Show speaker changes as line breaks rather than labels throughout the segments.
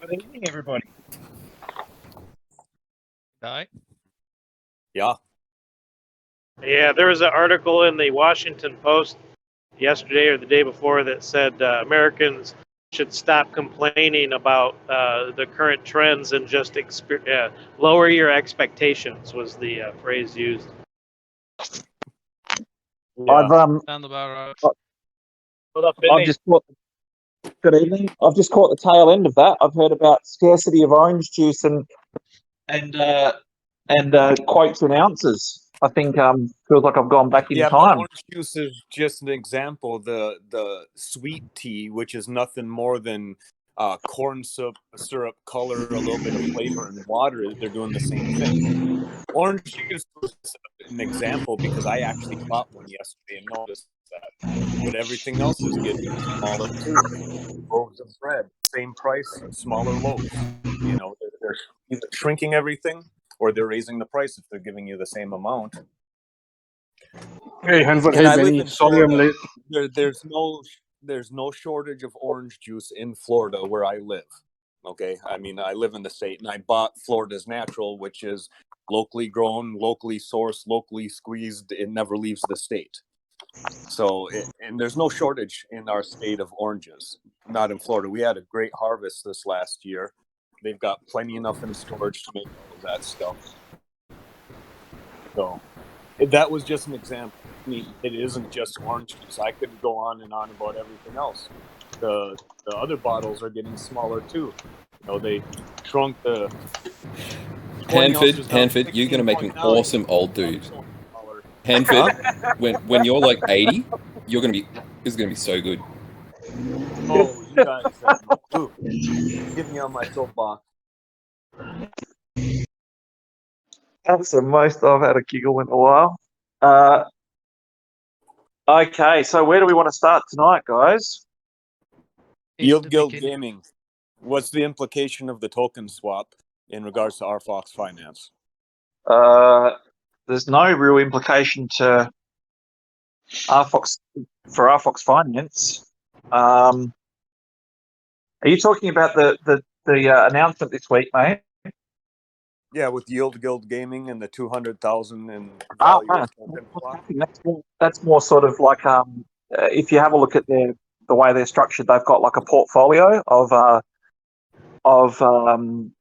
Good evening, everybody.
Hi.
Yeah.
Yeah, there was an article in the Washington Post yesterday or the day before that said Americans should stop complaining about the current trends and just lower your expectations was the phrase used.
Yeah.
Sound about
I've just caught. Good evening. I've just caught the tail end of that. I've heard about scarcity of orange juice and quotes and ounces. I think feels like I've gone back in time.
Orange juice is just an example. The sweet tea, which is nothing more than corn syrup, color, a little bit of flavor, and water. They're doing the same thing. Orange juice is an example because I actually bought one yesterday and noticed that. But everything else is getting smaller too. Loaves of bread, same price, smaller loaves. You know, they're either shrinking everything or they're raising the price if they're giving you the same amount.
Hey, Hanford.
And
Hey,
I live
Benny.
in
Sorry I'm
Florida.
late.
There's no shortage of orange juice in Florida where I live. Okay, I mean I live in the state, and I bought Florida's Natural, which is locally grown, locally sourced, locally squeezed. It never leaves the state. So, and there's no shortage in our state of oranges. Not in Florida. We had a great harvest this last year. They've got plenty enough in storage to make all of that stuff. So that was just an example. I mean, it isn't just orange juice. I could go on and on about everything else. The other bottles are getting smaller too. You know, they shrunk the
Hanford, you're gonna make an awesome old dude. Hanford, when you're like 80, it's gonna be so good.
Oh, you guys have no clue. Get me on my soapbox.
That's the most I've had a giggle in a while. Okay, so where do we want to start tonight, guys?
Yield Guild Gaming. What's the implication of the token swap in regards to RFOX Finance?
There's no real implication to RFOX for RFOX Finance. Are you talking about the announcement this week, mate?
Yeah, with Yield Guild Gaming and the 200,000 in value of token swap.
That's more sort of like if you have a look at the way they're structured, they've got like a portfolio of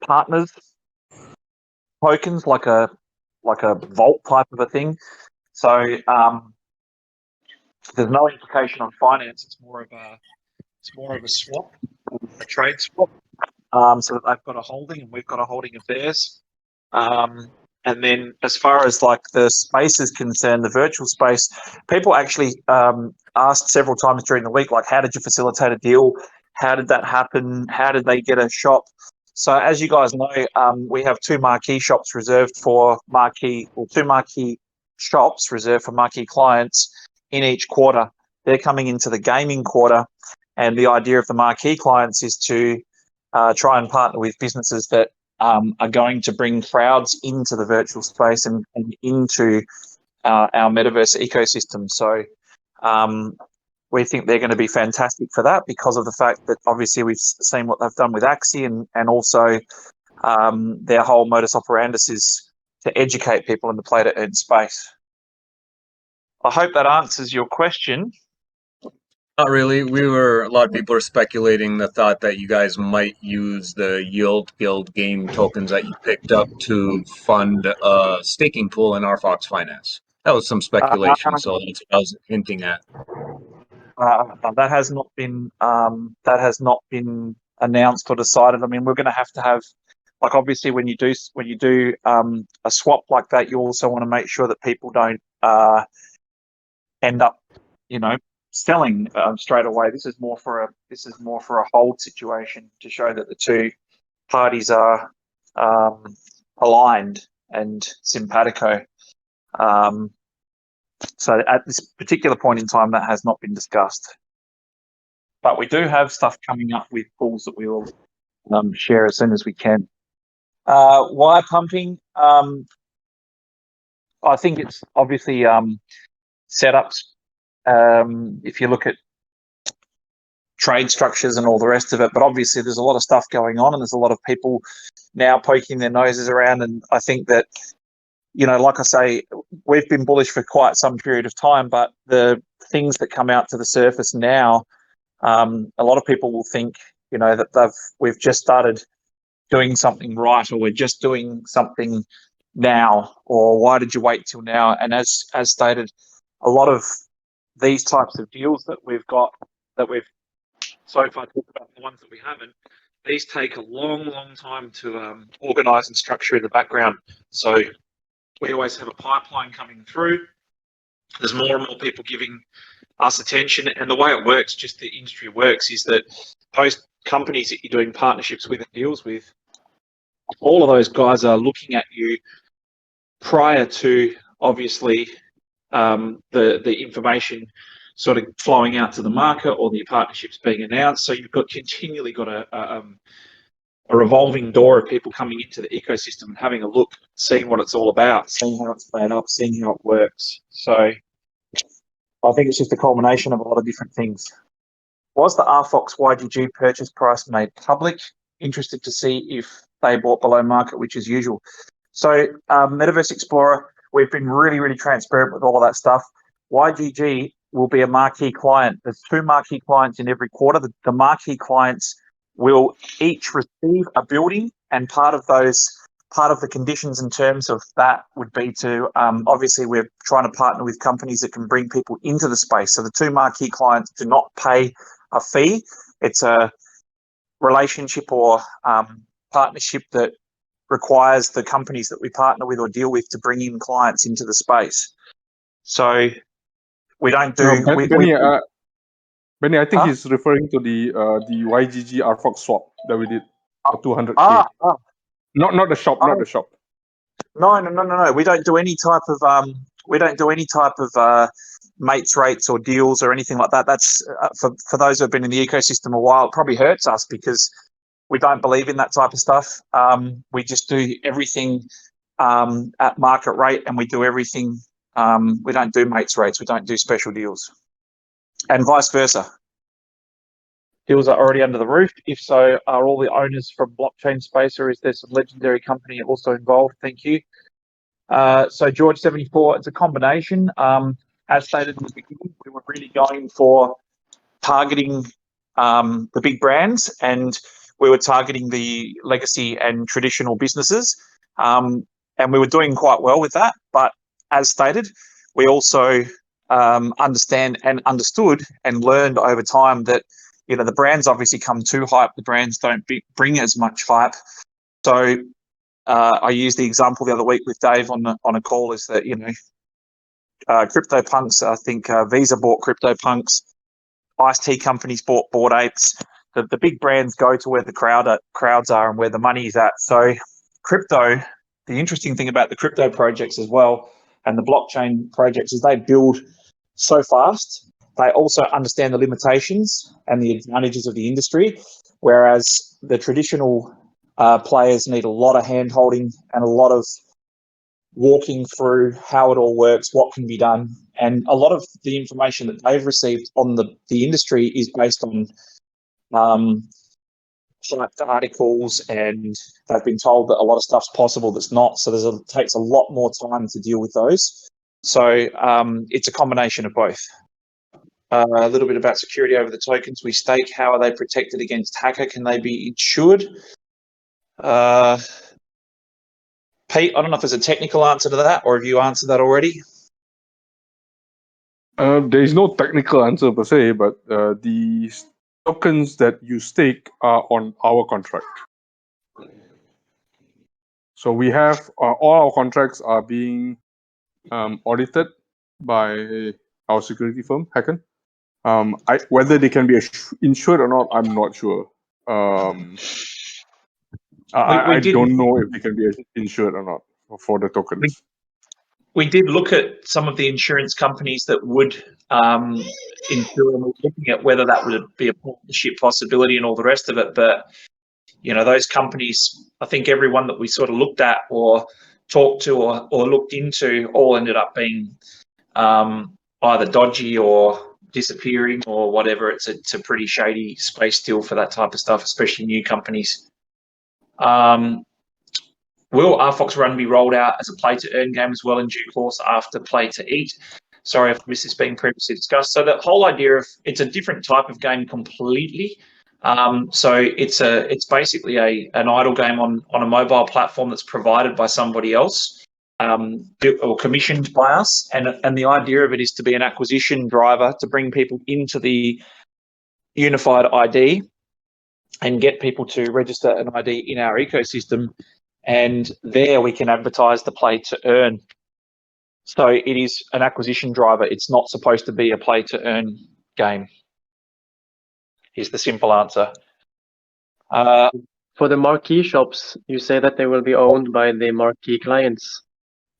partners tokens, like a Vault type of a thing. So there's no implication on finance. It's more of a swap, a trade swap. So that they've got a holding and we've got a holding of theirs. And then as far as like the space is concerned, the virtual space, people actually asked several times during the week, like, how did you facilitate a deal? How did that happen? How did they get a shop? So as you guys know, we have two Marquee shops reserved for Marquee, or two Marquee shops reserved for Marquee clients in each quarter. They're coming into the gaming quarter, and the idea of the Marquee clients is to try and partner with businesses that are going to bring crowds into the virtual space and into our metaverse ecosystem. So we think they're going to be fantastic for that because of the fact that obviously we've seen what they've done with Axie and also their whole modus operandus is to educate people in the play to earn space. I hope that answers your question.
Not really. A lot of people are speculating the thought that you guys might use the Yield Guild game tokens that you picked up to fund a staking pool in RFOX Finance. That was some speculation, so that's what I was hinting at.
That has not been announced or decided. I mean, we're going to have like, obviously when you do a swap like that, you also want to make sure that people don't end up, selling straight away. This is more for a hold situation to show that the two parties are aligned and simpatico. So at this particular point in time, that has not been discussed. But we do have stuff coming up with pools that we will share as soon as we can. Wire pumping, I think it's obviously setups. If you look at trade structures and all the rest of it. But obviously there's a lot of stuff going on, and there's a lot of people now poking their noses around. And I think that, you know, like I say, we've been bullish for quite some period of time, but the things that come out to the surface now, a lot of people will think, you know, that we've just started doing something right, or we're just doing something now, or why did you wait till now? And as stated, a lot of these types of deals that we've got, that we've so far talked about, the ones that we haven't, these take a long time to organise and structure in the background. So we always have a pipeline coming through. There's more and more people giving us attention, and the way it works, just the industry works, is that post companies that you're doing partnerships with and deals with, all of those guys are looking at you prior to, obviously, the information sort of flowing out to the market or the partnerships being announced. So you've continually got a revolving door of people coming into the ecosystem and having a look, seeing what it's all about, seeing how it's playing up, seeing how it works. So I think it's just a culmination of a lot of different things. Was the RFOX YGG purchase price made public? Interested to see if they bought below market, which is usual. So Metaverse Explorer, we've been really transparent with all of that stuff. YGG will be a marquee client. There's 2 marquee clients in every quarter. The marquee clients will each receive a building, and part of the conditions and terms of that would be to, obviously we're trying to partner with companies that can bring people into the space. So the 2 marquee clients do not pay a fee. It's a relationship or partnership that requires the companies that we partner with or deal with to bring in clients into the space. So we don't do...
Benny, I think he's referring to the YGG RFOX swap that we did for 200K. Not the shop, not the shop.
No. We don't do any type of mates rates or deals or anything like that. That's for those who have been in the ecosystem a while. It probably hurts us because we don't believe in that type of stuff. We just do everything at market rate, and we do everything. We don't do mates rates. We don't do special deals, and vice versa. Deals are already under the roof. If so, are all the owners from blockchain space, or is there some legendary company also involved? Thank you. So George 74, it's a combination. As stated in the beginning, we were really going for targeting the big brands, and we were targeting the legacy and traditional businesses, and we were doing quite well with that. But as stated, we also understand and understood and learned over time that, you know, the brands obviously come too hype. The brands don't bring as much hype. So I used the example the other week with Dave on a call, is that, you know, CryptoPunks, I think Visa bought CryptoPunks, iced tea companies bought Bored Apes. The big brands go to where the crowds are and where the money is at. So crypto, the interesting thing about the crypto projects as well, and the blockchain projects, is they build so fast. They also understand the limitations and the advantages of the industry, whereas the traditional players need a lot of hand-holding and a lot of walking through how it all works, what can be done. And a lot of the information that they've received on the industry is based on hyped articles, and they've been told that a lot of stuff's possible that's not. So it takes a lot more time to deal with those. So it's a combination of both. A little bit about security over the tokens we stake. How are they protected against hacker? Can they be insured? Pete, I don't know if there's a technical answer to that, or have you answered that already?
There is no technical answer per se, but the tokens that you stake are on our contract. So we have all our contracts are being audited by our security firm, Hacken. Whether they can be insured or not, I'm not sure. I don't know if they can be insured or not for the tokens.
We did look at some of the insurance companies that would insure, and we're looking at whether that would be a partnership possibility and all the rest of it. But, you know, those companies, I think everyone that we sort of looked at or talked to or looked into all ended up being either dodgy or disappearing or whatever. It's a pretty shady space still for that type of stuff, especially new companies. Will RFOX Run be rolled out as a play-to-earn game as well in due course after play-to-eat? Sorry if this has been previously discussed. So the whole idea of it's a different type of game completely. So it's basically an idle game on a mobile platform that's provided by somebody else or commissioned by us. And the idea of it is to be an acquisition driver to bring people into the unified ID and get people to register an ID in our ecosystem. And there we can advertise the play to earn. So it is an acquisition driver. It's not supposed to be a play to earn game. Is the simple answer.
For the Marquee shops, you say that they will be owned by the Marquee clients.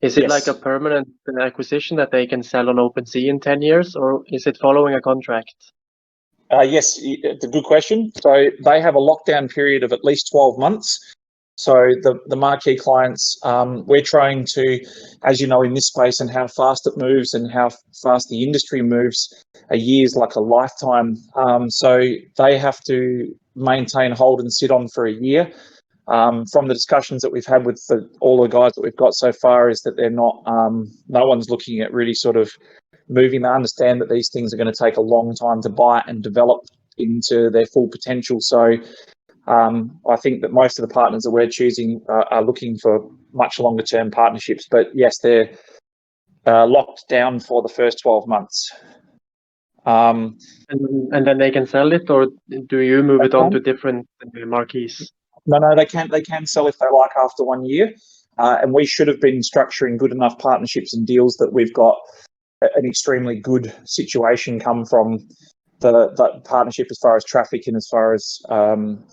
Is it like a permanent acquisition that they can sell on OpenSea in 10 years, or is it following a contract?
Yes, it's a good question. So they have a lockdown period of at least 12 months. So the Marquee clients, we're trying to, as you know, in this space and how fast it moves and how fast the industry moves, a year is like a lifetime. So they have to maintain, hold and sit on for a year. From the discussions that we've had with all the guys that we've got so far is that they're not, no one's looking at really sort of moving. They understand that these things are going to take a long time to bite and develop into their full potential. So I think that most of the partners that we're choosing are looking for much longer term partnerships, but yes, they're locked down for the first 12 months.
And then they can sell it, or do you move it on to different Marquees?
No, they can sell if they like after 1 year. And we should have been structuring good enough partnerships and deals that we've got an extremely good situation come from the partnership as far as traffic and as far as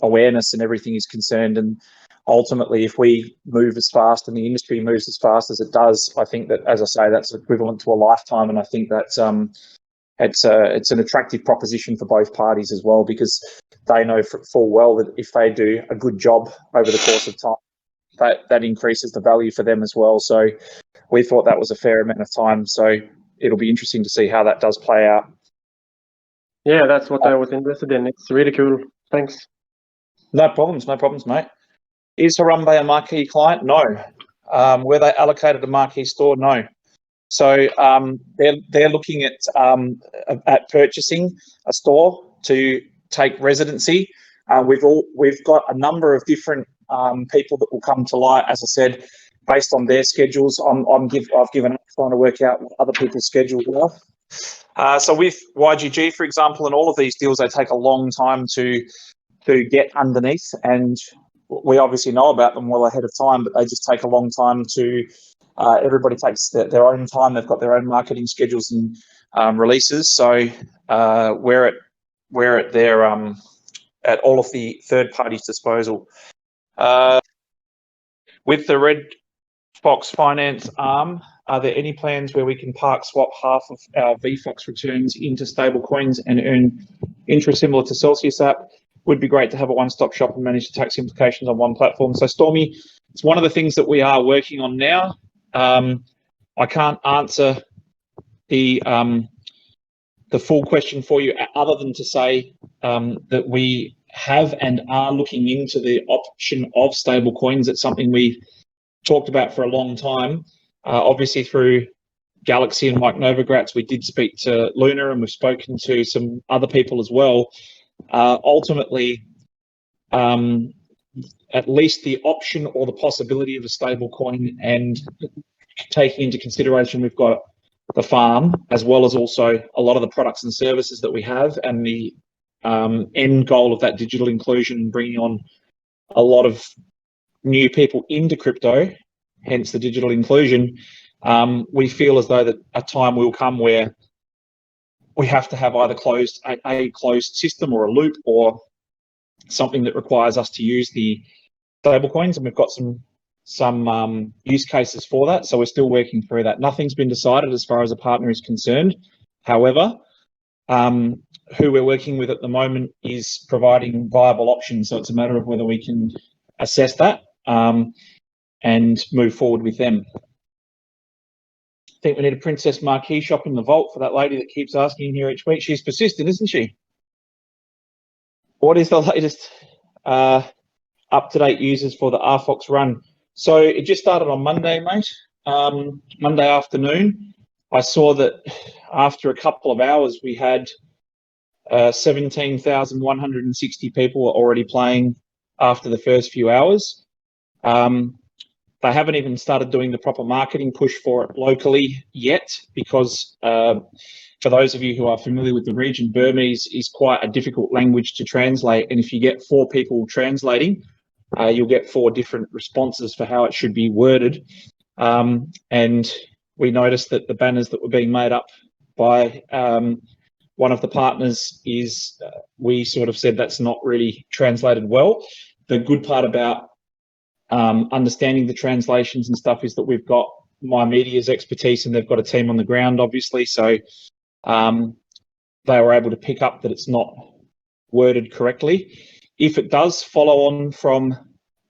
awareness and everything is concerned. And ultimately, if we move as fast and the industry moves as fast as it does, I think that, as I say, that's equivalent to a lifetime. And I think that's it's an attractive proposition for both parties as well, because they know full well that if they do a good job over the course of time, that increases the value for them as well. So we thought that was a fair amount of time. So it'll be interesting to see how that does play out.
Yeah, that's what I was interested in. It's really cool. Thanks.
No problems, mate. Is Harambe a Marquee client? No. Were they allocated a Marquee store? No. So they're looking at purchasing a store to take residency. We've got a number of different people that will come to light, as I said, based on their schedules. I've given up trying to work out what other people's schedules are. So with YGG, for example, and all of these deals, they take a long time to get underneath, and we obviously know about them well ahead of time, but they just take a long time to. Everybody takes their own time. They've got their own marketing schedules and releases. So we're at their at all of the third parties' disposal. With the RedFOX Finance arm, are there any plans where we can park swap half of our VFOX returns into stable coins and earn interest similar to Celsius app? Would be great to have a one-stop shop and manage the tax implications on one platform. So Stormy, it's one of the things that we are working on now. I can't answer the full question for you other than to say that we have and are looking into the option of stable coins. It's something we've talked about for a long time. Obviously through Galaxy and Mike Novogratz, we did speak to Luna, and we've spoken to some other people as well. Ultimately, at least the option or the possibility of a stable coin, and taking into consideration we've got the farm as well as also a lot of the products and services that we have, and the end goal of that digital inclusion, bringing on a lot of new people into crypto, hence the digital inclusion. We feel as though that a time will come where we have to have either a closed system or a loop, or something that requires us to use the stable coins, and we've got some use cases for that. So we're still working through that. Nothing's been decided as far as a partner is concerned. However, who we're working with at the moment is providing viable options. So it's a matter of whether we can assess that and move forward with them.
think we need a Princess Marquee shop in the vault for that lady that keeps asking here each week. She's persistent, isn't she? What is the latest up-to-date users for the RFOX Run? So it just started on Monday, mate. Monday afternoon. I saw that after a couple of hours, we had 17,160 people were already playing after the first few hours. They haven't even started doing the proper marketing push for it locally yet, because for those of you who are familiar with the region, Burmese is quite a difficult language to translate. And if you get 4 people translating, you'll get 4 different responses for how it should be worded. And we noticed that the banners that were being made up by one of the partners is, we sort of said that's not really translated well. The good part about understanding the translations and stuff is that we've got My Media's expertise, and they've got a team on the ground, obviously. So they were able to pick up that it's not worded correctly. If it does follow on from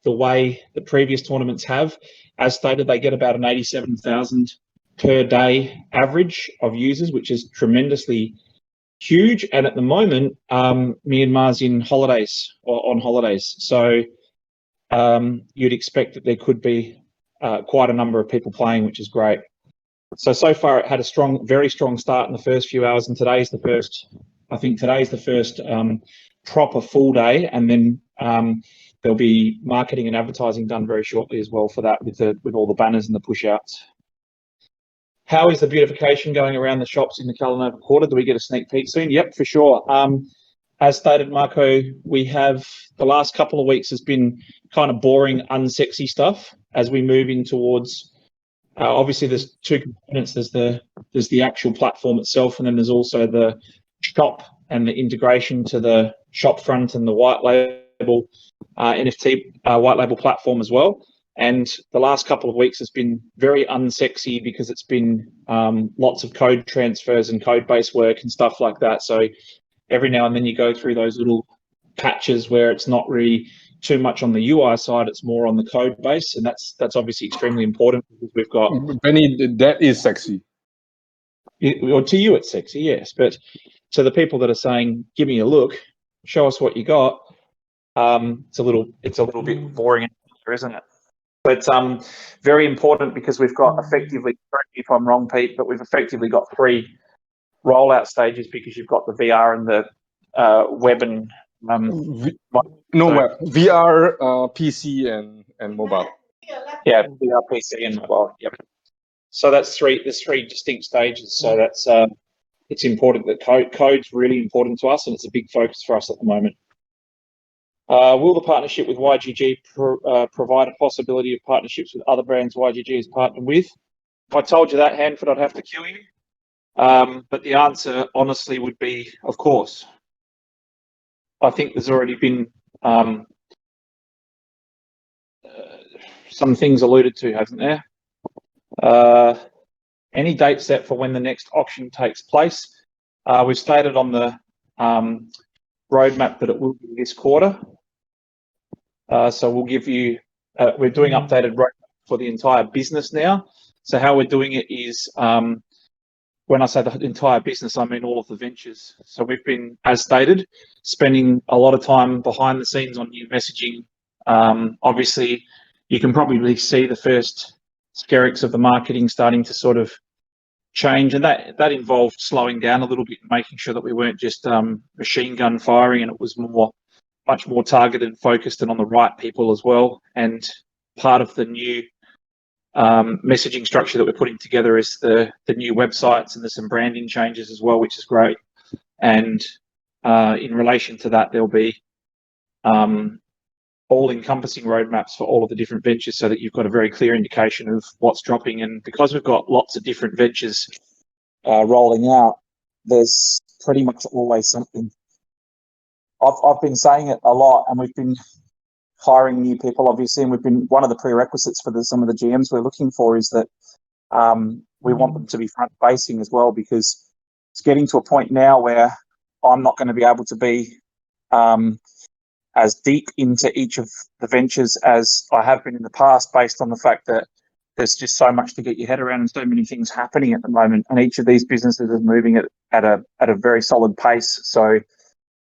the way the previous tournaments have, as stated, they get about an 87,000 per day average of users, which is tremendously huge. And at the moment, Myanmar's in holidays or on holidays. So you'd expect that there could be quite a number of people playing, which is great. So far it had a very strong start in the first few hours, and today's the first, I think today's the first proper full day, and then there'll be marketing and advertising done very shortly as well for that, with all the banners and the push outs. How is the beautification going around the shops in the Callinova quarter? Do we get a sneak peek soon? Yep, for sure. As stated, Marco, we have, the last couple of weeks has been kind of boring, unsexy stuff as we move in towards, obviously there's 2 components. There's the actual platform itself, and then there's also the shop and the integration to the shop front and the white label NFT white label platform as well. And the last couple of weeks has been very unsexy because it's been lots of code transfers and code-based work and stuff like that. So every now and then you go through those little patches where it's not really too much on the UI side, it's more on the code base, and that's obviously extremely important because we've got...
Benny, that is sexy.
Or to you it's sexy, yes, but to the people that are saying, give me a look, show us what you got, it's a little bit boring, isn't it? But very important, because we've got effectively, correct me if I'm wrong, Pete, but we've effectively got 3 rollout stages, because you've got the VR and the web and
web, VR, PC and mobile.
Yeah, VR, PC and mobile. Yep. So that's 3. There's 3 distinct stages. So that's it's important that code's really important to us, and it's a big focus for us at the moment. Will the partnership with YGG provide a possibility of partnerships with other brands YGG is partnered with? If I told you that, Hanford, I'd have to kill you. But the answer, honestly, would be, of course. I think there's already been some things alluded to, hasn't there? Any date set for when the next auction takes place? We've stated on the roadmap that it will be this quarter. So we'll give you, we're doing updated roadmap for the entire business now. So how we're doing it is, when I say the entire business, I mean all of the ventures. So we've been, as stated, spending a lot of time behind the scenes on new messaging. Obviously, you can probably see the first skerricks of the marketing starting to sort of change, and that involved slowing down a little bit, making sure that we weren't just machine gun firing, and it was much more targeted, focused, and on the right people as well. And part of the new messaging structure that we're putting together is the new websites, and there's some branding changes as well, which is great. And in relation to that, there'll be all-encompassing roadmaps for all of the different ventures, so that you've got a very clear indication of what's dropping. And because we've got lots of different ventures rolling out, there's pretty much always something. I've been saying it a lot, and we've been hiring new people, obviously, and we've been, one of the prerequisites for some of the GMs we're looking for is that we want them to be front-facing as well, because it's getting to a point now where I'm not going to be able to be as deep into each of the ventures as I have been in the past, based on the fact that
there's just so much to get your head around and so many things happening at the moment, and each of these businesses is moving at a very solid pace. So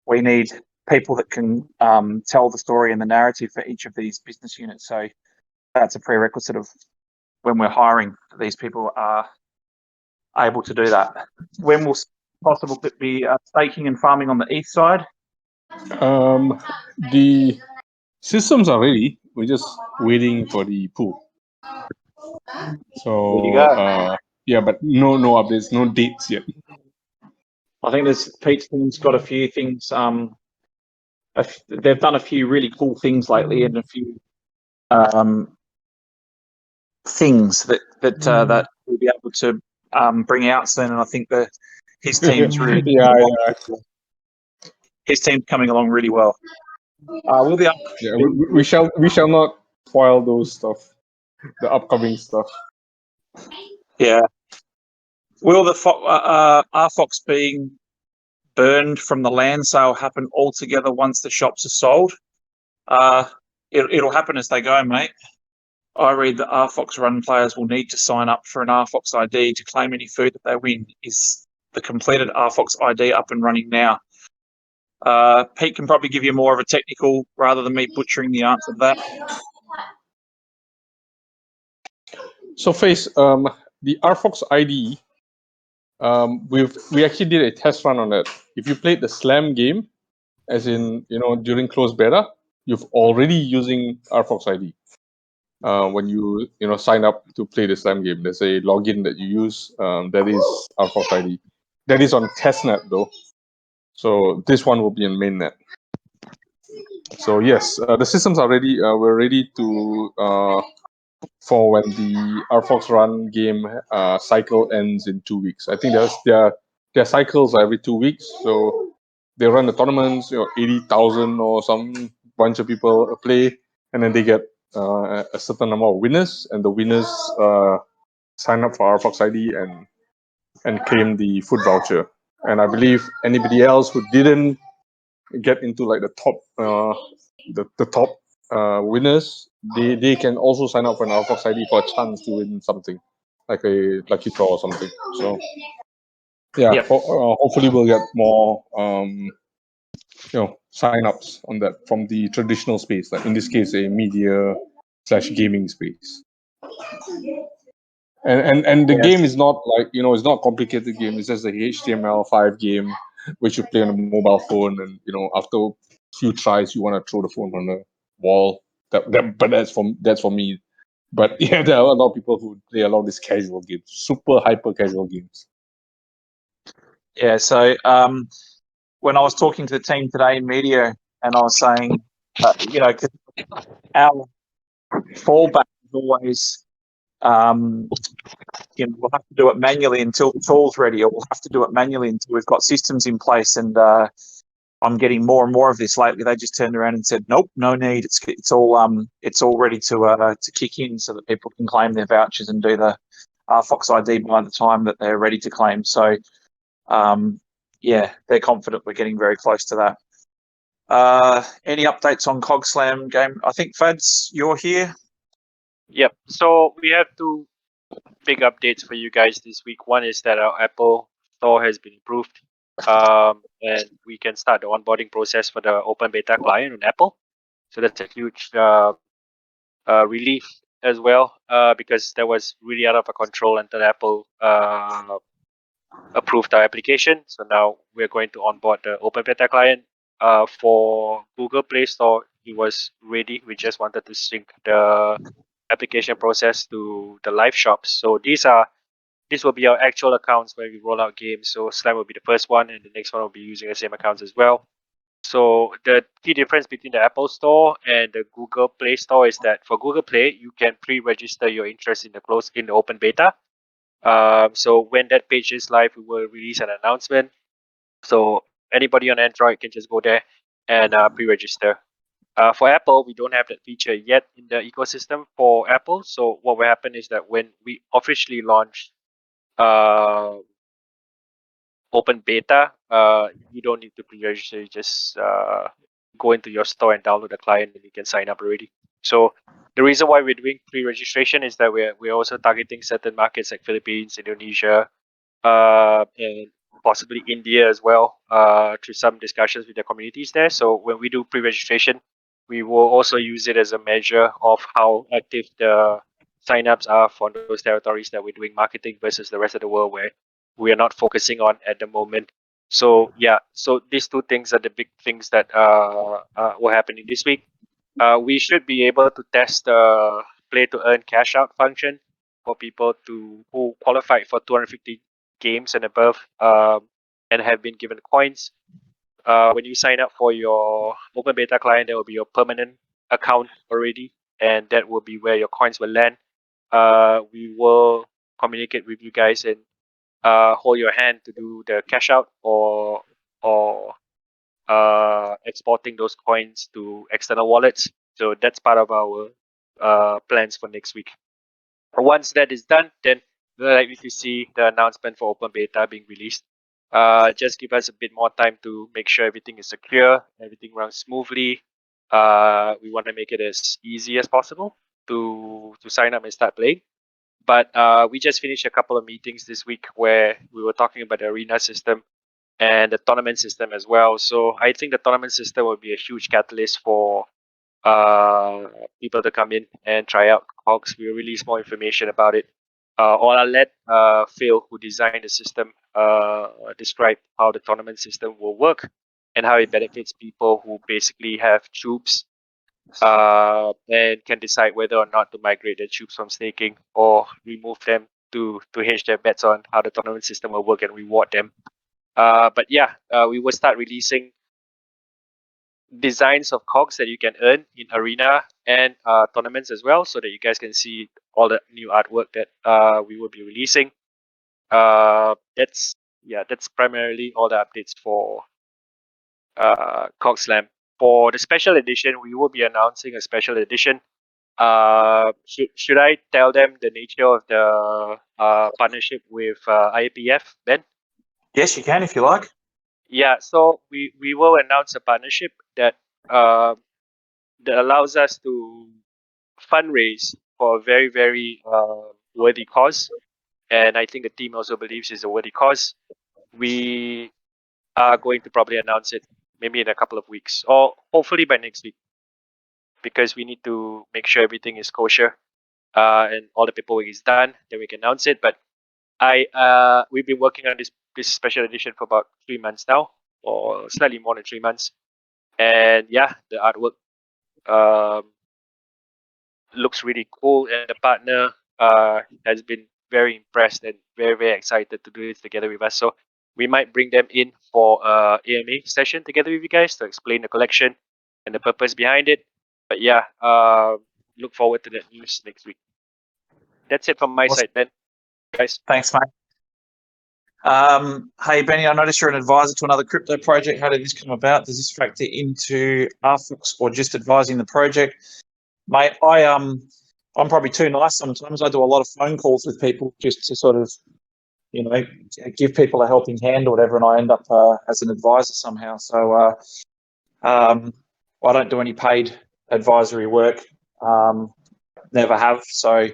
we need people that can tell the story and the narrative for each of these business units. So that's a prerequisite of when we're hiring. These people are able to do that. When will possible be staking and farming on the east side?
The systems are ready. We're just waiting for the pool. So yeah, but no updates, no dates yet.
I think Pete's team's got a few things. They've done a few really cool things lately, and a few things that we'll be able to bring out soon. And I think that his team's really his team's coming along really well. We'll be
we shall not spoil those stuff, the upcoming stuff.
Yeah. Will the RFOX being burned from the land sale happen altogether once the shops are sold? It'll happen as they go, mate. I read that RFOX Run players will need to sign up for an RFOX ID to claim any food that they win. Is the completed RFOX ID up and running now? Pete can probably give you more of a technical rather than me butchering the answer to that.
So, Face, the RFOX ID, we actually did a test run on that. If you played the Slam game, as in during closed beta, you've already using RFOX ID. When you sign up to play the Slam game, there's a login that you use. That is RFOX ID. That is on testnet though. So this one will be in mainnet. So yes, the systems are ready. We're ready to for when the RFOX Run game cycle ends in 2 weeks. I think their cycles are every 2 weeks. So they run the tournaments, 80,000 or some bunch of people play, and then they get a certain number of winners, and the winners sign up for RFOX ID and claim the food voucher. And I believe anybody else who didn't get into like the top the top winners, they can also sign up for an RFOX ID for a chance to win something like a lucky draw or something. So yeah,
Yep.
hopefully we'll get more sign-ups on that from the traditional space, like in this case a media/gaming space. And the game is not like it's not a complicated game. It's just a HTML5 game which you play on a mobile phone, and after a few tries you want to throw the phone on the wall. But that's for me. But yeah, there are a lot of people who play a lot of these casual games, super hyper casual games.
Yeah. So when I was talking to the team today in media, and I was saying, cause our fallback is always, we'll have to do it manually until the tool's ready, or we'll have to do it manually until we've got systems in place. And I'm getting more and more of this lately. They just turned around and said, "Nope, no need. It's all ready to kick in, so that people can claim their vouchers and do the RFOX ID by the time that they're ready to claim." So, yeah, they're confident we're getting very close to that. Any updates on CogSlam game? I think Fads, you're here.
Yep. So we have two big updates for you guys this week. One is that our Apple Store has been improved, and we can start the onboarding process for the open beta client on Apple. So that's a huge relief as well, because that was really out of our control until Apple approved our application. So now we're going to onboard the open beta client. For Google Play Store, it was ready. We just wanted to sync the application process to the live shops. So these will be our actual accounts where we roll out games. So Slam will be the first one, and the next one will be using the same accounts as well. So the key difference between the Apple Store and the Google Play Store is that for Google Play, you can pre-register your interest in the open beta. So when that page is live, we will release an announcement. So anybody on Android can just go there and pre-register. For Apple, we don't have that feature yet in the ecosystem for Apple. So what will happen is that when we officially launch open beta, you don't need to pre-register. You just go into your store and download the client, and you can sign up already. So The reason why we're doing pre-registration is that we're also targeting certain markets like Philippines, Indonesia, and possibly India as well, through some discussions with the communities there. So when we do pre-registration, we will also use it as a measure of how active the signups are for those territories that we're doing marketing versus the rest of the world where we are not focusing on at the moment. So yeah, so these two things are the big things that were happening this week. We should be able to test the play to earn cash out function for people who qualified for 250 games and above, and have been given coins. When you sign up for your open beta client, there will be your permanent account already, and that will be where your coins will land. We will communicate with you guys and hold your hand to do the cash out or exporting those coins to external wallets. So that's part of our plans for next week. Once that is done, then we're likely to see the announcement for open beta being released. Just give us a bit more time to make sure everything is secure, everything runs smoothly. We want to make it as easy as possible to sign up and start playing. But we just finished a couple of meetings this week where we were talking about the arena system and the tournament system as well. So I think the tournament system will be a huge catalyst for people to come in and try out Kogs. We'll release more information about it. Or I'll let Phil, who designed the system, describe how the tournament system will work and how it benefits people who basically have troops and can decide whether or not to migrate their troops from staking or remove them to hedge their bets on how the tournament system will work and reward them. But yeah, we will start releasing designs of Kogs that you can earn in arena and tournaments as well, so that you guys can see all the new artwork that we will be releasing. That's primarily all the updates for Kogs Slam. For the special edition, we will be announcing a special edition. Should I tell them the nature of the partnership with IPF, Ben?
Yes, you can if you like.
Yeah, so we will announce a partnership that allows us to fundraise for a very, very worthy cause. And I think the team also believes it's a worthy cause. We are going to probably announce it maybe in a couple of weeks, or hopefully by next week, because we need to make sure everything is kosher and all the paperwork is done. Then we can announce it. But we've been working on this special edition for about 3 months now, or slightly more than 3 months. And yeah, the artwork looks really cool, and the partner has been very impressed and very, very excited to do this together with us. So we might bring them in for AMA session together with you guys to explain the collection and the purpose behind it. But yeah, look forward to that news next week. That's it from my side, Ben. Guys.
Thanks, mate. Hey, Benny, I noticed you're an advisor to another crypto project. How did this come about? Does this factor into RFOX or just advising the project? Mate, I'm probably too nice sometimes. I do a lot of phone calls with people just to sort of, give people a helping hand or whatever, and I end up as an advisor somehow. So I don't do any paid advisory work. Never have. So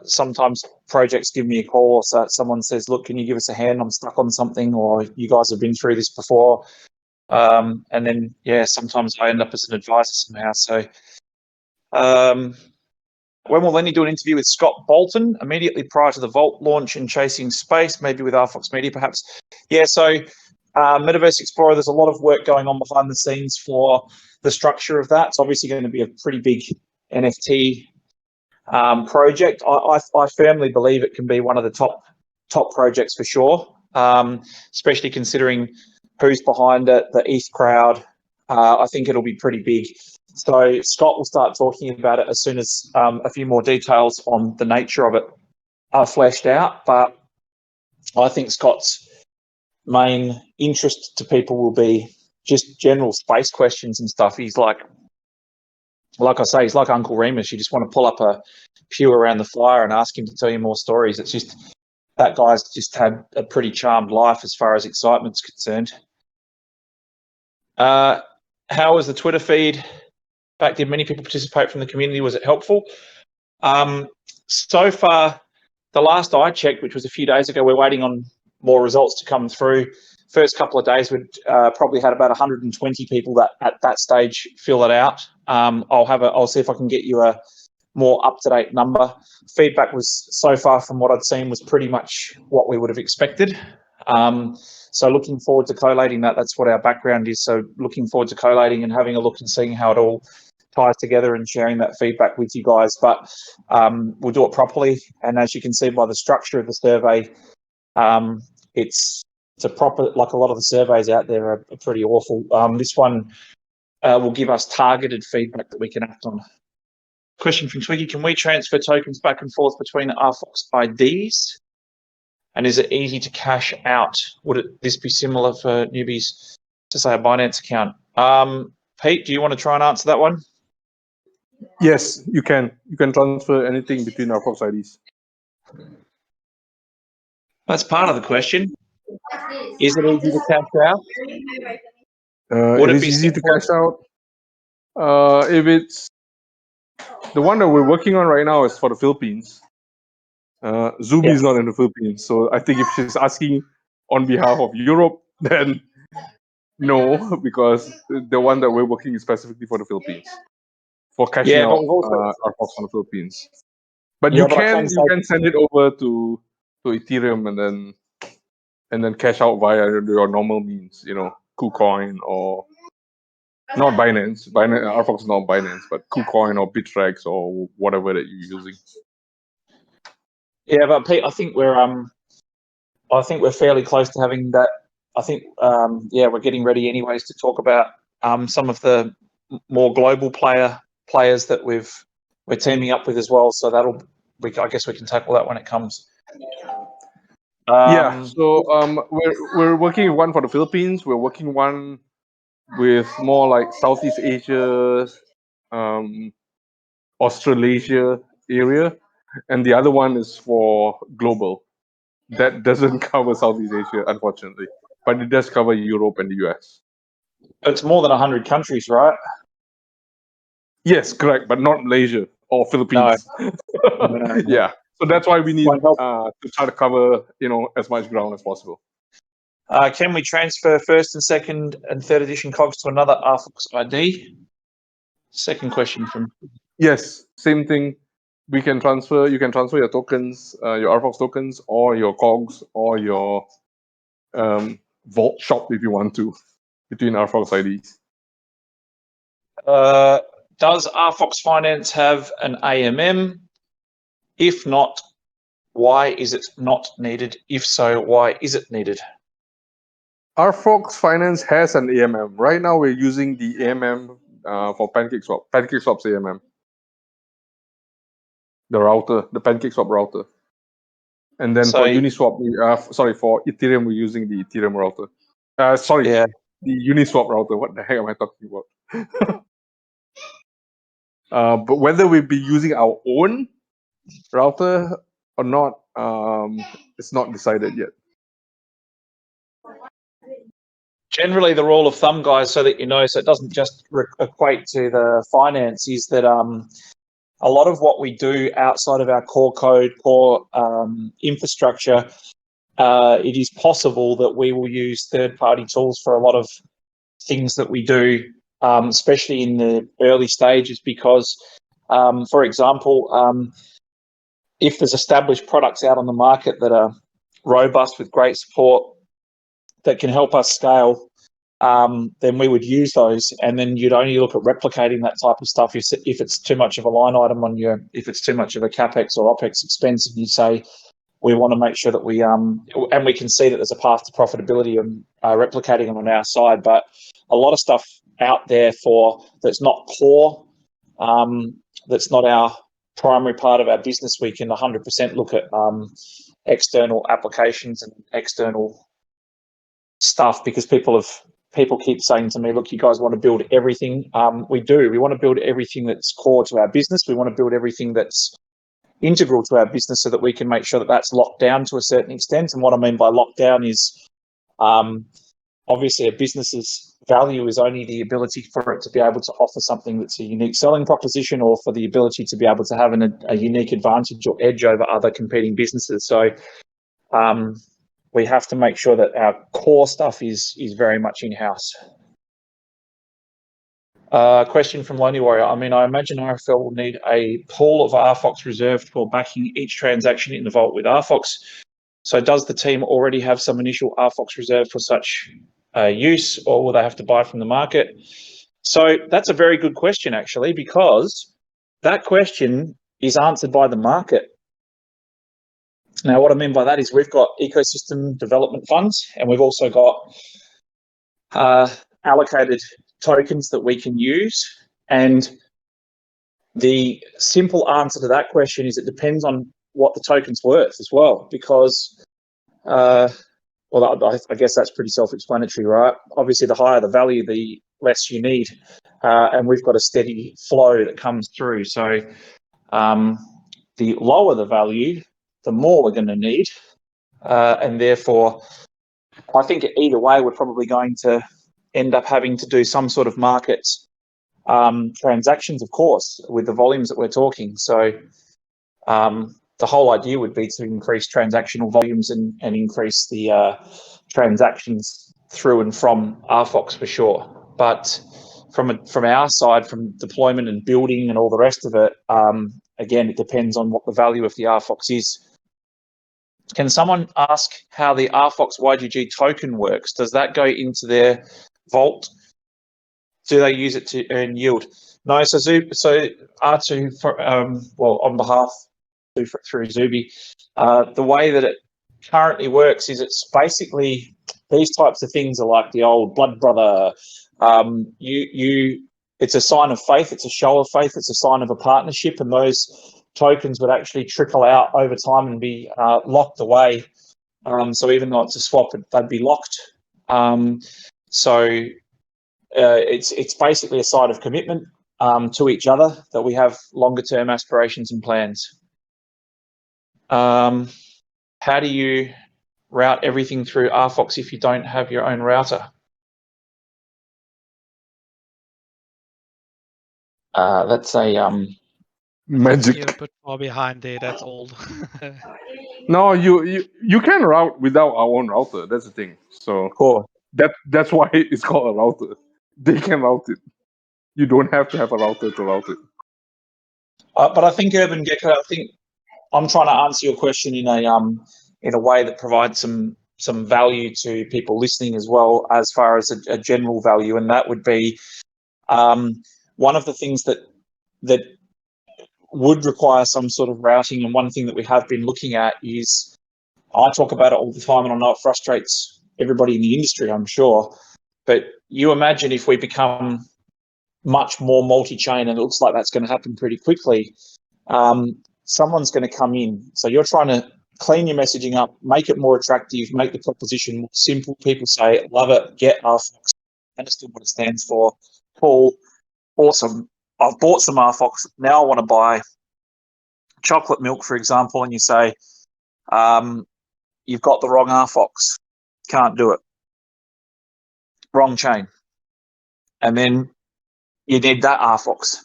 sometimes projects give me a call, or so someone says, look, can you give us a hand? I'm stuck on something, or you guys have been through this before. And then, yeah, sometimes I end up as an advisor somehow. So when will Lenny do an interview with Scott Bolton immediately prior to the Valt launch and chasing space, maybe with RFOX Media perhaps? Yeah, so Metaverse Explorer, there's a lot of work going on behind the scenes for the structure of that. It's obviously going to be a pretty big NFT project. I firmly believe it can be one of the top projects for sure, especially considering who's behind it, the ETH crowd. I think it'll be pretty big. So Scott will start talking about it as soon as a few more details on the nature of it are fleshed out. But I think Scott's main interest to people will be just general space questions and stuff. He's like I say, he's like Uncle Remus. You just want to pull up a pew around the fire and ask him to tell you more stories. It's just, that guy's just had a pretty charmed life as far as excitement's concerned. How was the Twitter feed
feedback? Did many people participate from the community? Was it helpful? So far, the last I checked, which was a few days ago, we're waiting on more results to come through. First couple of days, we'd probably had about 120 people that at that stage fill it out. I'll see if I can get you a more up-to-date number. Feedback was, so far from what I'd seen, was pretty much what we would have expected. So looking forward to collating that. That's what our background is. So looking forward to collating and having a look and seeing how it all ties together and sharing that feedback with you guys. But we'll do it properly. And as you can see by the structure of the survey, it's a proper, like a lot of the surveys out there are pretty awful. This one will give us targeted feedback that we can act on. Question from Twiggy: can we transfer tokens back and forth between RFOX IDs? And is it easy to cash out? Would this be similar for newbies to, say, a Binance account? Pete, do you want to try and answer that one?
Yes, you can. You can transfer anything between RFOX IDs.
That's part of the question. Is it easy to cash out?
It is easy to cash out. If it's the one that we're working on right now is for the Philippines. Zubi is not in the Philippines, so I think if she's asking on behalf of Europe, then no, because the one that we're working is specifically for the Philippines, for cashing out RFOX on the Philippines. But you can send it over to Ethereum and then cash out via your normal means, you know, KuCoin or not Binance. RFOX is not Binance, but KuCoin or Bittrex or whatever that you're using.
Yeah, but Pete, I think we're fairly close to having that. I think we're getting ready anyways to talk about some of the more global players that we're teaming up with as well. So I guess we can tackle that when it comes.
So we're working with one for the Philippines. We're working one with more like Southeast Asia, Australasia area, and the other one is for global. That doesn't cover Southeast Asia, unfortunately, but it does cover Europe and the US.
It's more than 100 countries, right?
Yes, correct, but not Malaysia or Philippines. No. Yeah, so that's why we need to try to cover, you know, as much ground as possible.
Can we transfer first and second and third edition Kogs to another RFOX ID? Second question from.
Yes, same thing. We can transfer. You can transfer your tokens, your RFOX tokens, or your Kogs, or your Vault shop if you want to, between RFOX IDs.
Does RFOX Finance have an AMM? If not, why is it not needed? If so, why is it needed?
RFOX Finance has an AMM. Right now, we're using the AMM for PancakeSwap. PancakeSwap's AMM. The router, the PancakeSwap router. And then for Uniswap, for Ethereum, we're using the Ethereum router. The Uniswap router. What the heck am I talking about? But whether we'll be using our own router or not, it's not decided yet.
Generally, the rule of thumb, guys, so that you know, so it doesn't just equate to the finance, is that a lot of what we do outside of our core code, core infrastructure, it is possible that we will use third-party tools for a lot of things that we do, especially in the early stages, because, for example, if there's established products out on the market that are robust with great support that can help us scale, then we would use those, and then you'd only look at replicating that type of stuff if it's too much of a line item on if it's too much of a capex or opex expense, and you say we want to make sure that we and we can see that there's a path to profitability and replicating them on our side. But a lot of stuff out there that's not core, that's not our primary part of our business, we can 100% look at external applications and external stuff, because people keep saying to me, look, you guys want to build everything. We do. We want to build everything that's core to our business. We want to build everything that's integral to our business so that we can make sure that that's locked down to a certain extent. And what I mean by lockdown is
obviously a business's value is only the ability for it to be able to offer something that's a unique selling proposition, or for the ability to be able to have a unique advantage or edge over other competing businesses. So we have to make sure that our core stuff is very much in-house. Question from Lonely Warrior. I mean, I imagine RFL will need a pool of RFOX reserved for backing each transaction in the vault with RFOX. So does the team already have some initial RFOX reserve for such use, or will they have to buy from the market? So that's a very good question, actually, because that question is answered by the market. Now, what I mean by that is we've got ecosystem development funds, and we've also got allocated tokens that we can use. And the simple answer to that question is it depends on what the token's worth as well, because, well, I guess that's pretty self-explanatory, right? Obviously, the higher the value, the less you need. And we've got a steady flow that comes through. So the lower the value, the more we're going to need. And therefore, I think either way, we're probably going to end up having to do some sort of market transactions, of course, with the volumes that we're talking. So the whole idea would be to increase transactional volumes and increase the transactions through and from RFOX for sure. But from our side, from deployment and building and all the rest of it, again, it depends on what the value of the RFOX is. Can someone ask how the RFOX YGG token works? Does that go into their vault? Do they use it to earn yield? No. So R2, well, on behalf through Zuby, the way that it currently works is it's basically these types of things are like the old blood brother. It's a sign of faith. It's a show of faith. It's a sign of a partnership, and those tokens would actually trickle out over time and be locked away. So even though it's a swap, they'd be locked. So it's basically a sign of commitment to each other that we have longer term aspirations and plans. How do you route everything through RFOX if you don't have your own router? That's a
magic.
You put more behind there. That's old.
No, you can route without our own router. That's the thing. So
cool.
That's why it's called a router. They can route it. You don't have to have a router to route it.
But I think Urban Gecko, I think I'm trying to answer your question in a way that provides some value to people listening as well, as far as a general value, and that would be one of the things that would require some sort of routing, and one thing that we have been looking at is, I talk about it all the time, and I know it frustrates everybody in the industry, I'm sure, but you imagine if we become much more multi-chain, and it looks like that's going to happen pretty quickly, someone's going to come in. So you're trying to clean your messaging up, make it more attractive, make the proposition more simple. People say, love it, get RFOX, understood what it stands for. Cool, awesome. I've bought some RFOX. Now I want to buy chocolate milk, for example, and you say, you've got the wrong RFOX. Can't do it. Wrong chain. And then you need that RFOX.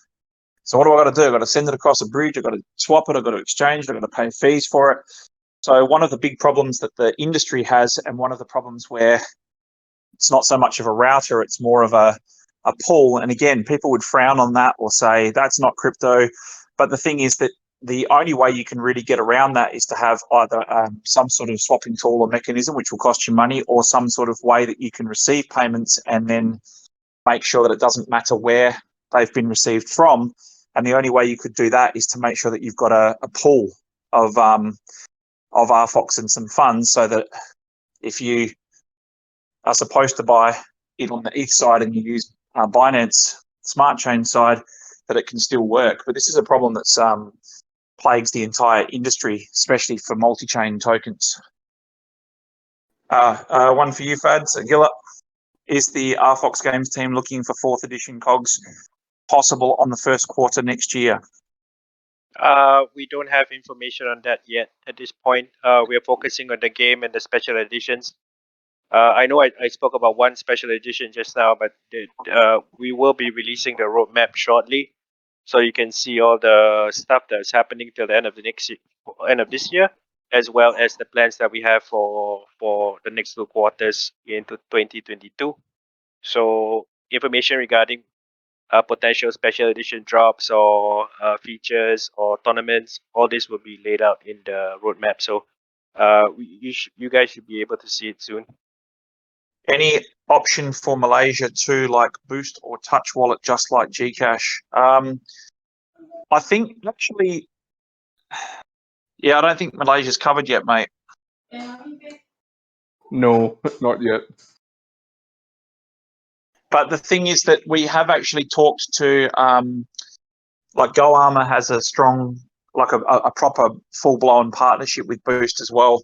So what do I got to do? I've got to send it across a bridge. I've got to swap it. I've got to exchange it. I've got to pay fees for it. So one of the big problems that the industry has, and one of the problems where it's not so much of a router, it's more of a pool. And again, people would frown on that or say that's not crypto. But the thing is that the only way you can really get around that is to have either some sort of swapping tool or mechanism, which will cost you money, or some sort of way that you can receive payments and then make sure that it doesn't matter where they've been received from. And the only way you could do that is to make sure that you've got a pool of RFOX and some funds, so that if you are supposed to buy it on the ETH side and you use Binance Smart Chain side, that it can still work. But this is a problem that's plagues the entire industry, especially for multi-chain tokens. One for you, Fads. Gilla, is the RFOX Games team looking for 4th edition Kogs possible on the first quarter next year?
We don't have information on that yet at this point. We are focusing on the game and the special editions. I know I spoke about one special edition just now, but we will be releasing the roadmap shortly, so you can see all the stuff that's happening till the end of end of this year, as well as the plans that we have for the next 2 quarters into 2022. So information regarding potential special edition drops or features or tournaments, all this will be laid out in the roadmap. So you guys should be able to see it soon.
Any option for Malaysia to like boost or touch wallet just like Gcash? I think actually, yeah, I don't think Malaysia's covered yet, mate.
No, not yet.
But the thing is that we have actually talked to, like Go Armor has a strong, like a proper full-blown partnership with Boost as well.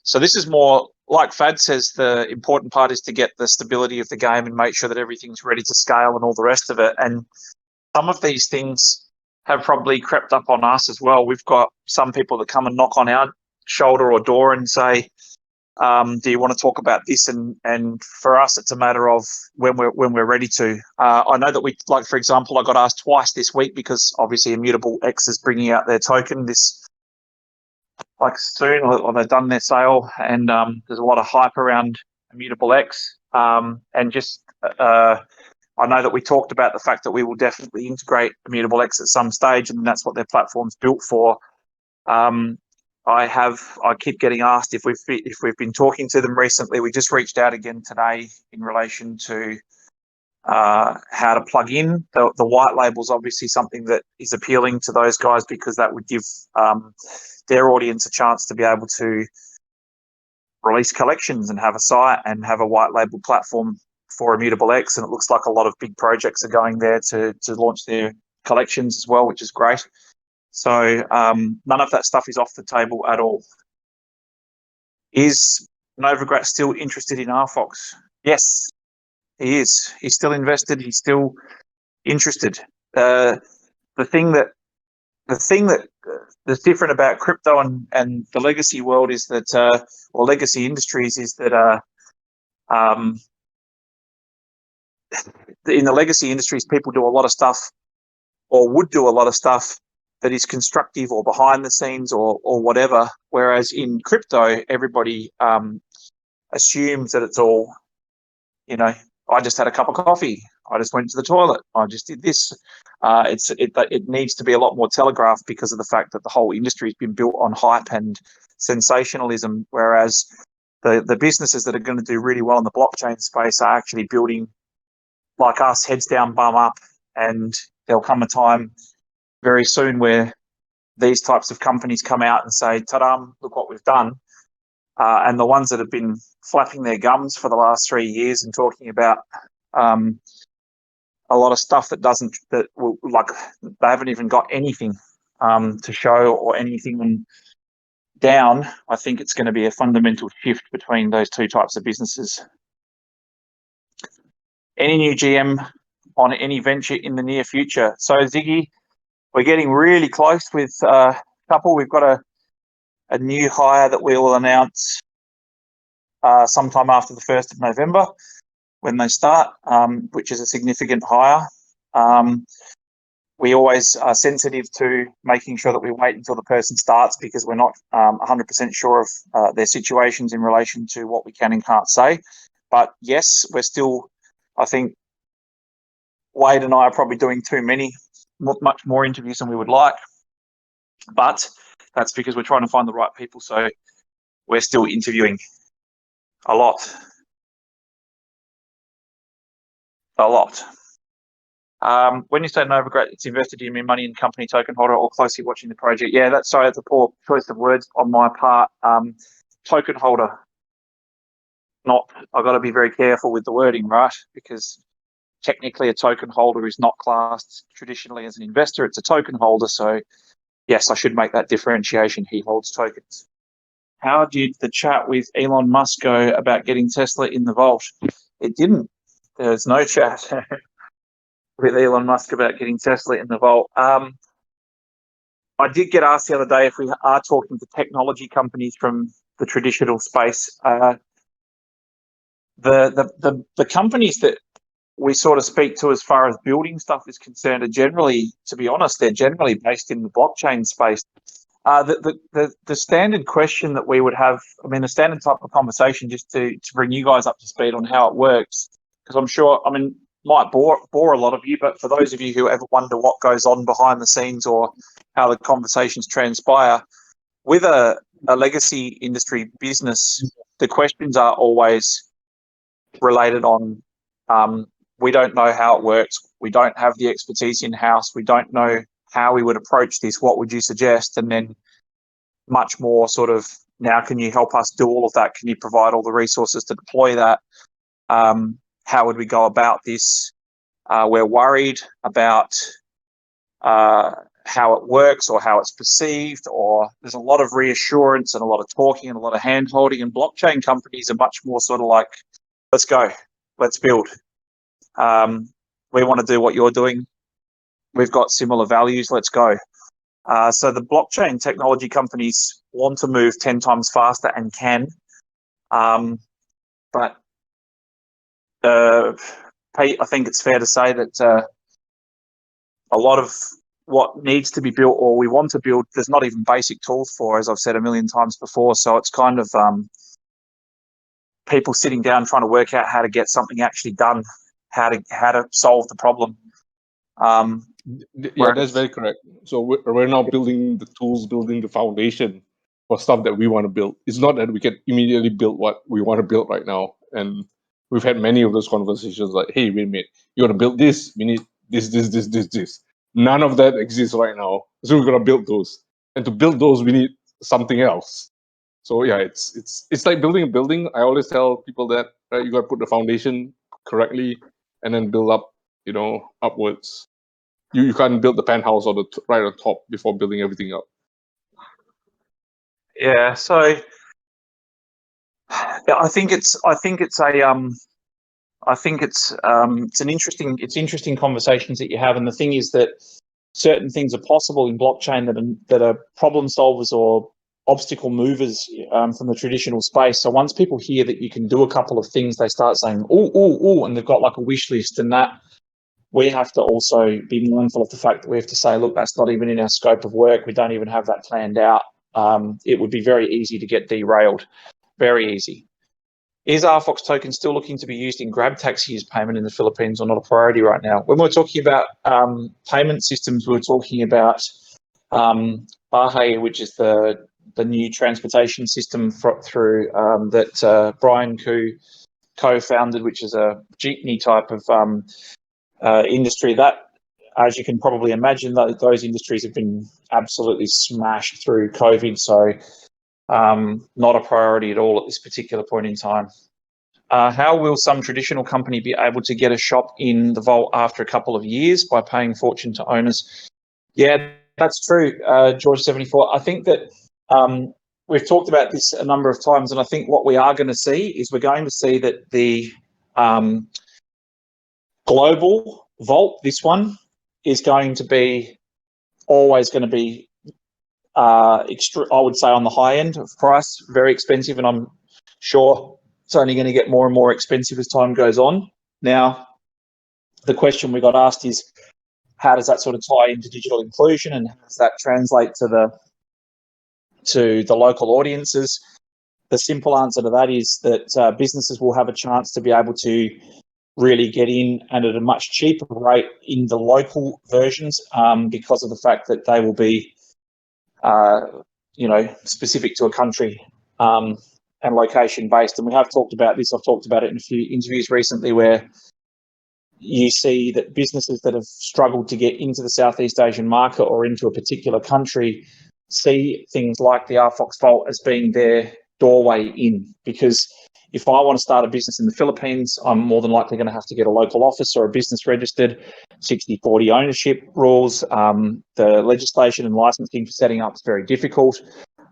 So this is more, like Fad says, the important part is to get the stability of the game and make sure that everything's ready to scale and all the rest of it. And some of these things have probably crept up on us as well. We've got some people that come and knock on our shoulder or door and say, do you want to talk about this? And for us, it's a matter of when we're ready to. I know that we, like, for example, I got asked twice this week because obviously Immutable X is bringing out their token this, like, soon, or they've done their sale, and there's a lot of hype around Immutable X. And just, I know that we talked about the fact that we will definitely integrate Immutable X at some stage, and that's what their platform's built for. I keep getting asked if we've been talking to them recently. We just reached out again today in relation to how to plug in. The white label is obviously something that is appealing to those guys because that would give their audience a chance to be able to release collections and have a site and have a white label platform for Immutable X. And it looks like a lot of big projects are going there to launch their collections as well, which is great. So none of that stuff is off the table at all. Is Novogratz still interested in RFOX? Yes, he is. He's still invested. He's still interested. The thing that's different about crypto and the legacy world is that, or legacy industries, is that in the legacy industries, people do a lot of stuff, or would do a lot of stuff, that is constructive or behind the scenes or whatever. Whereas in crypto, everybody assumes that it's all, I just had a cup of coffee, I just went to the toilet, I just did this. It needs to be a lot more telegraphed because of the fact that the whole industry has been built on hype and sensationalism. Whereas the businesses that are going to do really well in the blockchain space are actually building, like us, heads down, bum up, and there'll come a time very soon where these types of companies come out and say, ta-da, look what we've done. And the ones that have been flapping their gums for the last 3 years and talking about a lot of stuff they haven't even got anything to show or anything down. I think it's going to be a fundamental shift between those two types of businesses. Any new GM on any venture in the near future? So Ziggy, we're getting really close with a couple. We've got a new hire that we will announce sometime after the 1st of November when they start, which is a significant hire. We always are sensitive to making sure that we wait until the person starts because we're not 100% sure of their situations in relation to what we can and can't say. But yes, we're still, I think Wade and I are probably doing much more interviews than we would like, but that's because we're trying to find the right people. So we're still interviewing a lot. When you say Novogratz, it's invested in your money in company token holder or closely watching the project. Yeah, that's a poor choice of words on my part. Token holder. I've got to be very careful with the wording, right? Because technically a token holder is not classed traditionally as an investor. It's a token holder. So yes, I should make that differentiation. He holds tokens. How did the chat with Elon Musk go about getting Tesla in the vault? It didn't. There's no chat with Elon Musk about getting Tesla in the vault. I did get asked the other day if we are talking to technology companies from the traditional space. the companies that we sort of speak to as far as building stuff is concerned are generally, to be honest, they're generally based in the blockchain space. The standard question that we would have, I mean, the standard type of conversation, just to bring you guys up to speed on how it works, because I'm sure, I mean, might bore a lot of you, but for those of you who ever wonder what goes on behind the scenes or how the conversations transpire, with a legacy industry business, the questions are always related on, we don't know how it works, we don't have the expertise in-house, we don't know how we would approach this, what would you suggest? And then much more sort of, now can you help us do all of that? Can you provide all the resources to deploy that? How would we go about this? We're worried about how it works or how it's perceived, or there's a lot of reassurance and a lot of talking and a lot of hand-holding, and blockchain companies are much more sort of like, let's go, let's build. We want to do what you're doing. We've got similar values, let's go. So the blockchain technology companies want to move 10 times faster and can, but I think it's fair to say that a lot of what needs to be built or we want to build, there's not even basic tools for, as I've said a million times before. So it's kind of people sitting down trying to work out how to get something actually done, how to solve the problem.
Yeah, that's very correct. So we're now building the tools, building the foundation for stuff that we want to build. It's not that we can immediately build what we want to build right now. And we've had many of those conversations like, hey, wait a minute, you want to build this? We need this. None of that exists right now. So we're going to build those. And to build those, we need something else. So yeah, it's like building a building. I always tell people that, right, you got to put the foundation correctly and then build up, upwards. You can't build the penthouse or right on top before building everything up.
Yeah, so I think it's interesting conversations that you have, and the thing is that certain things are possible in blockchain that are problem solvers or obstacle movers from the traditional space. So once people hear that you can do a couple of things, they start saying, oh, and they've got like a wish list, and that we have to also be mindful of the fact that we have to say, look, that's not even in our scope of work. We don't even have that planned out. It would be very easy to get derailed, very easy. Is RFOX token still looking to be used in grab taxis payment in the Philippines, or not a priority right now? When we're talking about payment systems, we're talking about Bahe, which is the new transportation system through that Brian Koo co-founded, which is a jeepney type of industry. That, as you can probably imagine, those industries have been absolutely smashed through COVID. So not a priority at all at this particular point in time. How will some traditional company be able to get a shop in the Vault after a couple of years? By paying fortune to owners. Yeah, that's true, George74. I think that we've talked about this a number of times, and I think what we are going to see is we're going to see that the global Vault, this one, is going to be always going to be I would say on the high end of price, very expensive, and I'm sure it's only going to get more and more expensive as time goes on. Now, the question we got asked is, how does that sort of tie into digital inclusion, and how does that translate to the local audiences? The simple answer to that is that businesses will have a chance to be able to really get in and at a much cheaper rate in the local versions because of the fact that they will be specific to a country and location based. And we have talked about this. I've talked about it in a few interviews recently, where you see that businesses that have struggled to get into the Southeast Asian market or into a particular country see things like the RFOX Vault as being their doorway in. Because if I want to start a business in the Philippines, I'm more than likely going to have to get a local office or a business registered, 60-40 ownership rules. The legislation and licensing for setting up is very difficult.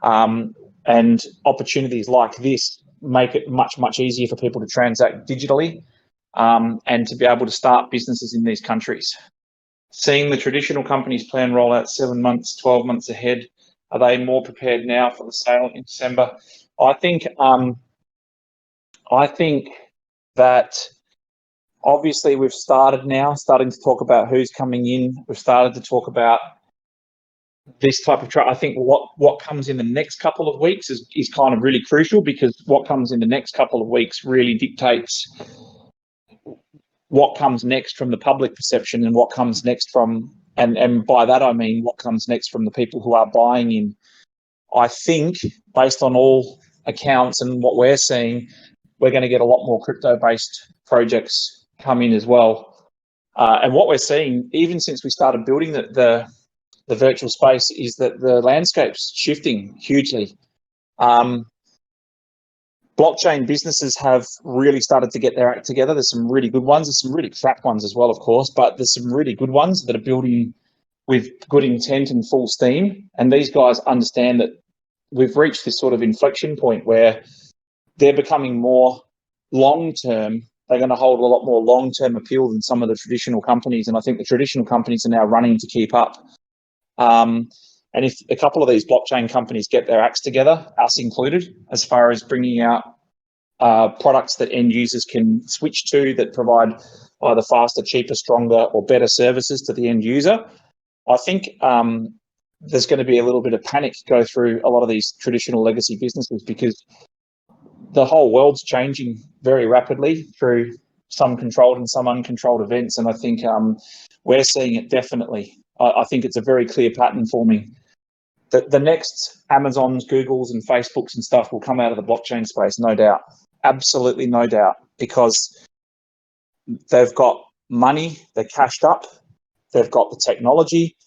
And opportunities like this make it much, much easier for people to transact digitally and to be able to start businesses in these countries. Seeing the traditional companies plan rollout 7 months, 12 months ahead, are they more prepared now for the sale in December? I think that obviously we've starting to talk about who's coming in. We've started to talk about this type of trade. I think what comes in the next couple of weeks is kind of really crucial, because what comes in the next couple of weeks really dictates what comes next from the public perception and what comes next from, and by that I mean what comes next from the people who are buying in. I think, based on all accounts and what we're seeing, we're going to get a lot more crypto-based projects come in as well. And what we're seeing, even since we started building the virtual space, is that the landscape's shifting hugely. Blockchain businesses have really started to get their act together. There's some really good ones. There's some really crap ones as well, of course, but there's some really good ones that are building with good intent and full steam. And these guys understand that we've reached this sort of inflection point where they're becoming more long-term. They're going to hold a lot more long-term appeal than some of the traditional companies. And I think the traditional companies are now running to keep up. And if a couple of these blockchain companies get their acts together, us included, as far as bringing out products that end users can switch to that provide either faster, cheaper, stronger, or better services to the end user, I think there's going to be a little bit of panic go through a lot of these traditional legacy businesses, because the whole world's changing very rapidly through some controlled and some uncontrolled events. And I think we're seeing it definitely. I think it's a very clear pattern forming. The next Amazons, Googles, and Facebooks and stuff will come out of the blockchain space, no doubt. Absolutely no doubt, because they've got money, they're cashed up, they've got the technology,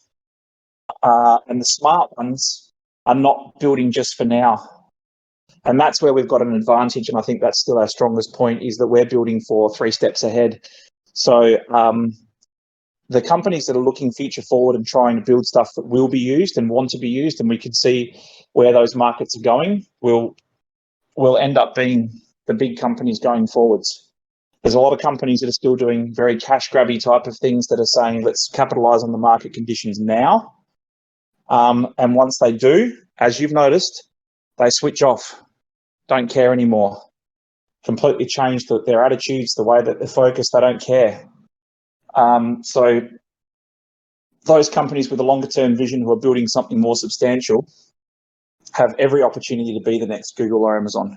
and the smart ones are not building just for now. And that's where we've got an advantage, and I think that's still our strongest point, is that we're building for 3 steps ahead. So the companies that are looking future forward and trying to build stuff that will be used and want to be used, and we can see where those markets are going, will end up being the big companies going forwards. There's a lot of companies that are still doing very cash grabby type of things that are saying, let's capitalize on the market conditions now. And once they do, as you've noticed, they switch off, don't care anymore, completely change their attitudes, the way that they're focused, they don't care. So those companies with a longer term vision who are building something more substantial have every opportunity to be the next Google or Amazon.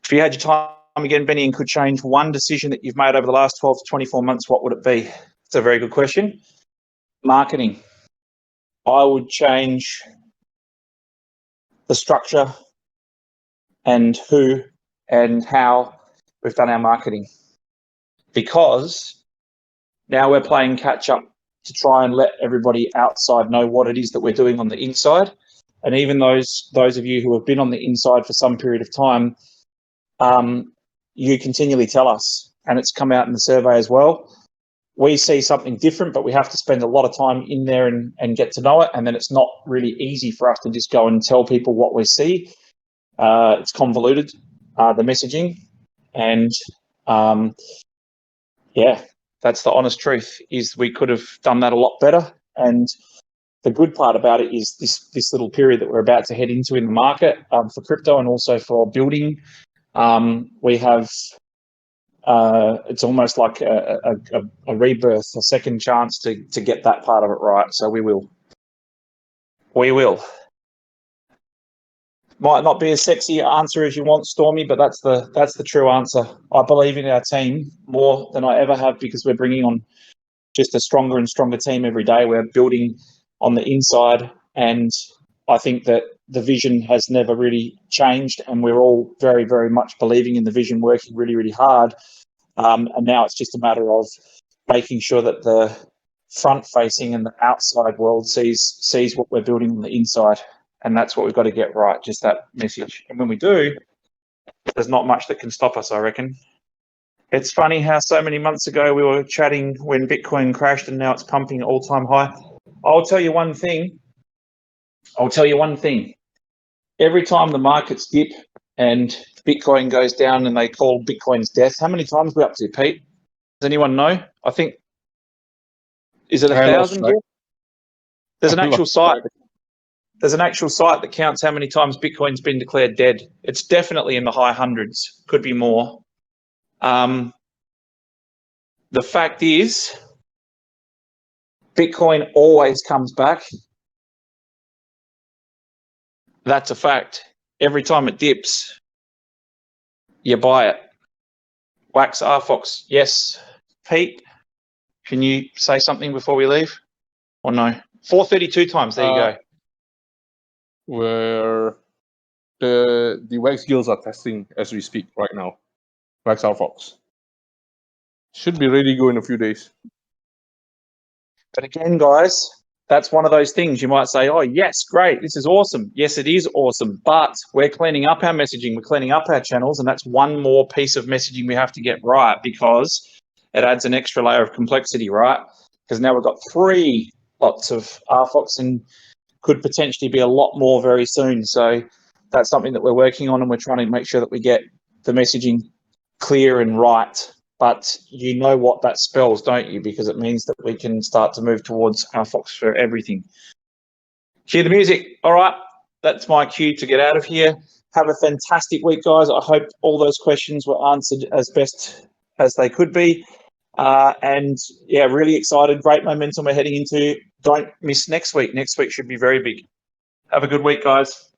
If you had your time again, Benny, and could change one decision that you've made over the last 12 to 24 months, what would it be? It's a very good question. Marketing. I would change the structure and who and how we've done our marketing, because now we're playing catch up to try and let everybody outside know what it is that we're doing on the inside. And even those of you who have been on the inside for some period of time, you continually tell us, and it's come out in the survey as well, we see something different, but we have to spend a lot of time in there and get to know it. And then it's not really easy for us to just go and tell people what we see. It's convoluted, the messaging. And yeah, that's the honest truth, is we could have done that a lot better. And the good part about it is this little period that we're about to head into in the market for crypto and also for building, we have, it's almost like a rebirth, a second chance to get that part of it right. So we will. Might not be a sexy answer as you want, Stormy, but that's the true answer. I believe in our team more than I ever have, because we're bringing on just a stronger and stronger team every day. We're building on the inside, and I think that the vision has never really changed, and we're all very, very much believing in the vision, working really, really hard. And now it's just a matter of making sure that the front-facing and the outside world sees what we're building on the inside. And that's what we've got to get right, just that message. And when we do, there's not much that can stop us, I reckon. It's funny how so many months ago we were chatting when Bitcoin crashed and now it's pumping all-time high. I'll tell you one thing. Every time the markets dip and Bitcoin goes down and they call Bitcoin's death, how many times are we up to, Pete? Does anyone know? I think, is it 1,000? There's an actual site. There's an actual site that counts how many times Bitcoin's been declared dead. It's definitely in the high hundreds, could be more. The fact is, Bitcoin always comes back. That's a fact. Every time it dips, you buy it. Wax RFOX. Yes. Pete, can you say something before we leave? Or no? 432 times. There you go.
Where the Wax guilds are testing as we speak right now. Wax RFOX. Should be ready to go in a few days.
But again, guys, that's one of those things you might say, oh, yes, great, this is awesome. Yes, it is awesome, but we're cleaning up our messaging, we're cleaning up our channels, and that's one more piece of messaging we have to get right because it adds an extra layer of complexity, right? Because now we've got 3 lots of RFOX and could potentially be a lot more very soon. So that's something that we're working on, and we're trying to make sure that we get the messaging clear and right. But you know what that spells, don't you? Because it means that we can start to move towards RFOX for everything. Cue the music. All right, that's my cue to get out of here. Have a fantastic week, guys. I hope all those questions were answered as best as they could be. And yeah, really excited. Great momentum we're heading into. Don't miss next week. Next week should be very big. Have a good week, guys.